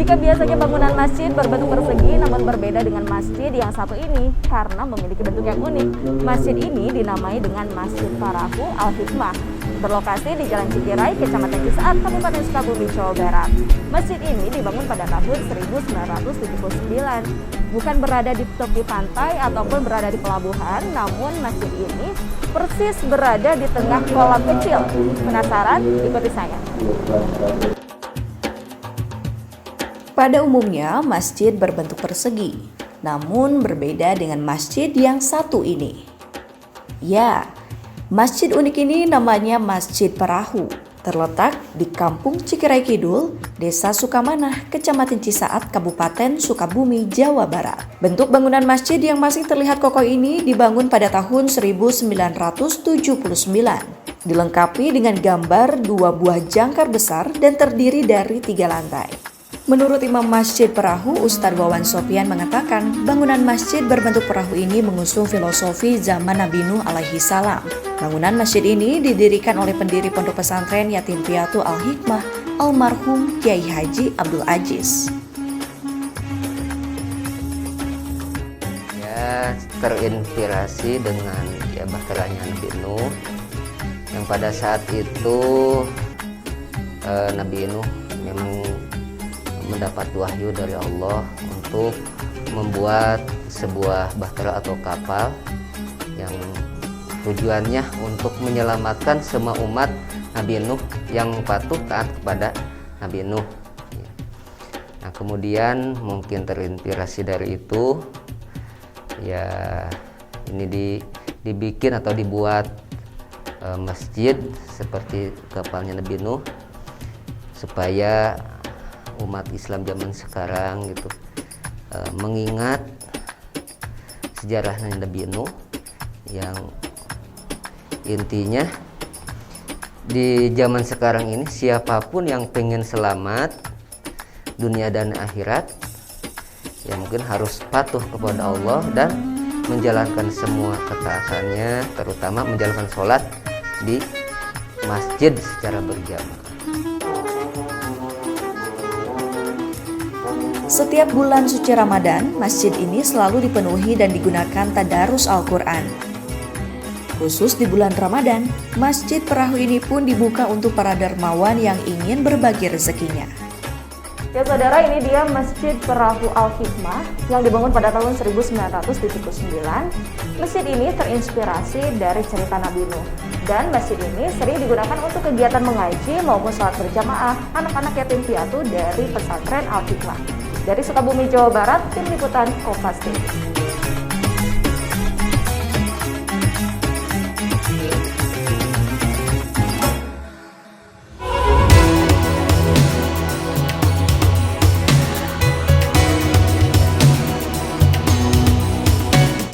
Jika biasanya bangunan masjid berbentuk persegi namun berbeda dengan masjid yang satu ini karena memiliki bentuk yang unik. Masjid ini dinamai dengan Masjid Parahu Al-Hikmah, berlokasi di Jalan Cikirai, Kecamatan Cisaat, Kabupaten Sukabumi, Jawa Barat. Masjid ini dibangun pada tahun 1979. Bukan berada di tepi pantai ataupun berada di pelabuhan, namun masjid ini persis berada di tengah kolam kecil. Penasaran? Ikuti saya. Pada umumnya, masjid berbentuk persegi, namun berbeda dengan masjid yang satu ini. Ya, masjid unik ini namanya Masjid Parahu, terletak di Kampung Cikirai Kidul, Desa Sukamanah, Kecamatan Cisaat, Kabupaten Sukabumi, Jawa Barat. Bentuk bangunan masjid yang masih terlihat kokoh ini dibangun pada tahun 1979, dilengkapi dengan gambar 2 buah jangkar besar dan terdiri dari 3 lantai. Menurut Imam Masjid Parahu, Ustadz Wawan Sofyan mengatakan bangunan masjid berbentuk perahu ini mengusung filosofi zaman Nabi Nuh alaihi salam. Bangunan masjid ini didirikan oleh pendiri Pondok Pesantren Yatim Piatu Al-Hikmah, almarhum Kiai Haji Abdul Aziz. Ya, terinspirasi dengan bahteranya Nabi Nuh, yang pada saat itu Nabi Nuh memang mendapat wahyu dari Allah untuk membuat sebuah bahtera atau kapal yang tujuannya untuk menyelamatkan semua umat Nabi Nuh yang patuh taat kepada Nabi Nuh. Nah, kemudian mungkin terinspirasi dari itu, ya ini dibikin atau dibuat masjid seperti kapalnya Nabi Nuh, supaya umat Islam zaman sekarang gitu mengingat sejarahnya Nabi Nuh, yang intinya di zaman sekarang ini siapapun yang pengen selamat dunia dan akhirat, ya mungkin harus patuh kepada Allah dan menjalankan semua ketaatannya, terutama menjalankan sholat di masjid secara berjamaah. Setiap bulan suci Ramadan, masjid ini selalu dipenuhi dan digunakan tadarus Al-Quran. Khusus di bulan Ramadan, Masjid Parahu ini pun dibuka untuk para dermawan yang ingin berbagi rezekinya. Ya saudara, ini dia Masjid Parahu Al-Hikmah yang dibangun pada tahun 1979. Masjid ini terinspirasi dari cerita Nabi Nuh. Dan masjid ini sering digunakan untuk kegiatan mengaji maupun sholat berjamaah anak-anak yatim piatu dari pesantren Al-Hikmah. Dari Sukabumi, Jawa Barat, tim liputan Kompas TV.